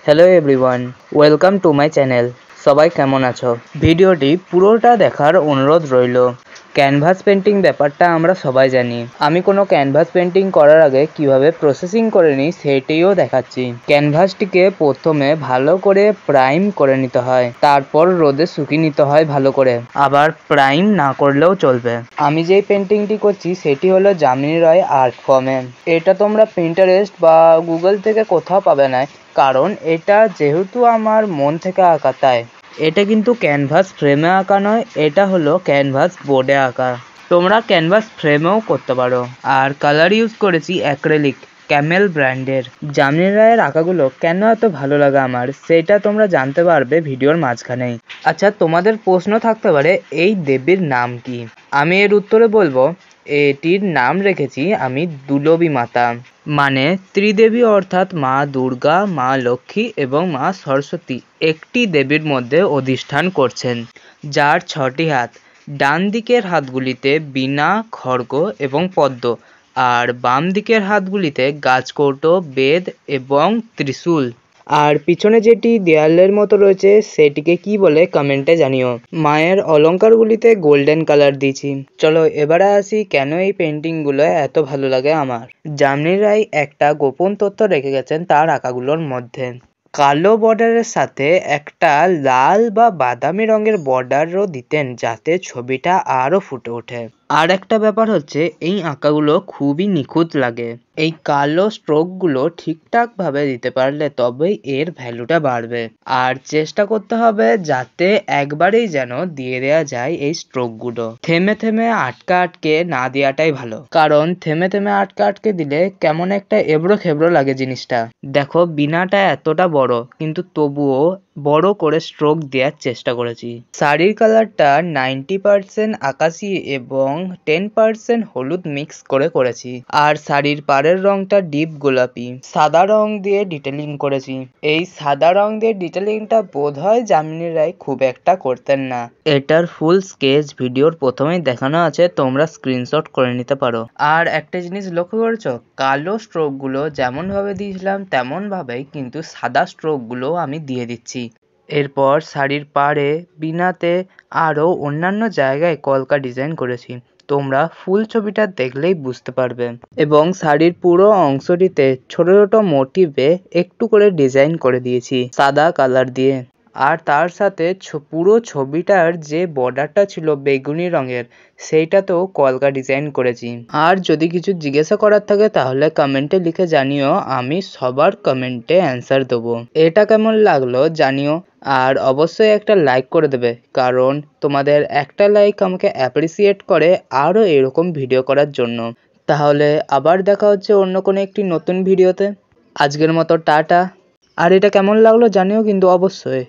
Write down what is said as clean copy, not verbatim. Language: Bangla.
Hello everyone, welcome to my channel. সবাই কেমন আছো? ভিডিওটি পুরোটা দেখার অনুরোধ রইল। ক্যানভাস পেন্টিং ব্যাপারটা আমরা সবাই জানি। আমি কোনো ক্যানভাস পেন্টিং করার আগে কিভাবে প্রসেসিং করে নিই সেটিও দেখাচ্ছি। ক্যানভাসটিকে প্রথমে ভালো করে প্রাইম করে নিতে হয়, তারপর রোদে শুকিয়ে নিতে হয় ভালো করে, আবার প্রাইম না করলেও চলবে। আমি যেই পেন্টিংটি করছি সেটি হলো যামিনী রায় আর্ট ফর্মে। এটা তোমরা পিন্টারেস্ট বা গুগল থেকে কোথাও পাবে না, কারণ এটা যেহেতু আমার মন থেকে আঁকা তাই। এটা কিন্তু ক্যানভাস ফ্রেমে আঁকা নয়, এটা হলো ক্যানভাস বোর্ডে আঁকা। তোমরা ক্যানভাস ফ্রেমেও করতে পারো। আর কালার ইউজ করেছি অ্যাক্রেলিক ক্যামেল ব্র্যান্ডের। যামিনী রায়ের আঁকাগুলো কেন এত ভালো লাগে আমার, সেটা তোমরা জানতে পারবে ভিডিওর মাঝখানেই। আচ্ছা, তোমাদের প্রশ্ন থাকতে পারে এই দেবীর নাম কি? আমি এর উত্তরে বলবো, এটির নাম রেখেছি আমি দুলবী মাতা, মানে ত্রিদেবী, অর্থাৎ মা দুর্গা, মা লক্ষ্মী এবং মা সরস্বতী একটি দেবীর মধ্যে অধিষ্ঠান করছেন, যার 6টি হাত। ডান দিকের হাতগুলিতে বীণা, খড়গ এবং পদ্ম, আর বাম দিকের হাতগুলিতে গাছকৌটো, বেদ এবং ত্রিশূল। আর পিছনে যেটি দেয়ালের মতো রয়েছে সেটিকে কি বলে কমেন্টে জানিও। মায়ের অলংকারগুলিতে গোল্ডেন কালার দিয়েছি। চলো এবারে আসি কেন এই পেন্টিংগুলো এত ভালো লাগে আমার। যামিনী রায় একটা গোপন তথ্য রেখে গেছেন তার আঁকাগুলোর মধ্যে। কালো বর্ডারের সাথে একটা লাল বা বাদামি রঙের বর্ডারও দিতেন, যাতে ছবিটা আরও ফুটে ওঠে। আর একটা ব্যাপার হচ্ছে, এই আঁকাগুলো খুবই নিখুঁত লাগে। এই কালো স্ট্রোকগুলো ঠিকঠাক ভাবে দিতে পারলে তবেই এর ভ্যালুটা বাড়বে। আর চেষ্টা করতে হবে যাতে একবারেই যেন দিয়ে দেওয়া যায় এই স্ট্রোকগুলো। থেমে থেমে আটকে না দেওয়াটাই ভালো, কারণ থেমে থেমে আটকে দিলে কেমন একটা এবড়ো খেবড়ো লাগে জিনিসটা। দেখো, বিনাটা এতটা বড়, কিন্তু তবুও বড় করে স্ট্রোক দেওয়ার চেষ্টা করেছি। শাড়ির কালারটা 90% আকাশি এবং 10% হলুদ মিক্স করে করেছি। আর শাড়ির পাড়ের রংটা ডিপ গোলাপি। সাদা রং দিয়ে ডিটেলিং করেছি। এই সাদা রং দিয়ে ডিটেলিংটা বোধহয় যামিনী রায় খুব একটা করতেন না। এটার ফুল স্কেচ ভিডিওর প্রথমেই দেখানো আছে, তোমরা স্ক্রিনশট করে নিতে পারো। আর একটা জিনিস লক্ষ্য করেছো, কালো স্ট্রোক গুলো যেমন ভাবে দিয়েছিলাম তেমন ভাবেই কিন্তু সাদা স্ট্রোক গুলো আমি দিয়ে দিচ্ছি। এরপর শাড়ির পাড়ে, বিনাতে আরও অন্যান্য জায়গায় কলকা ডিজাইন করেছি। তোমরা ফুল ছবিটা দেখলেই বুঝতে পারবে। এবং শাড়ির পুরো অংশটিতে ছোট ছোট মোটিভে একটু করে ডিজাইন করে দিয়েছি সাদা কালার দিয়ে। আর তার সাথে পুরো ছবিটার যে বর্ডারটা ছিল বেগুনি রঙের, সেইটাতেও কলকা ডিজাইন করেছি। আর যদি কিছু জিজ্ঞাসা করার থাকে তাহলে কমেন্টে লিখে জানিও, আমি সবার কমেন্টে অ্যান্সার দেবো। এটা কেমন লাগলো জানিও, আর অবশ্যই একটা লাইক করে দেবে, কারণ তোমাদের একটা লাইক আমাকে অ্যাপ্রিসিয়েট করে আরও এরকম ভিডিও করার জন্য। তাহলে আবার দেখা হচ্ছে অন্য কোনো একটি নতুন ভিডিওতে। আজকের মতো টাটা। আর এটা কেমন লাগলো জানিও কিন্তু অবশ্যই।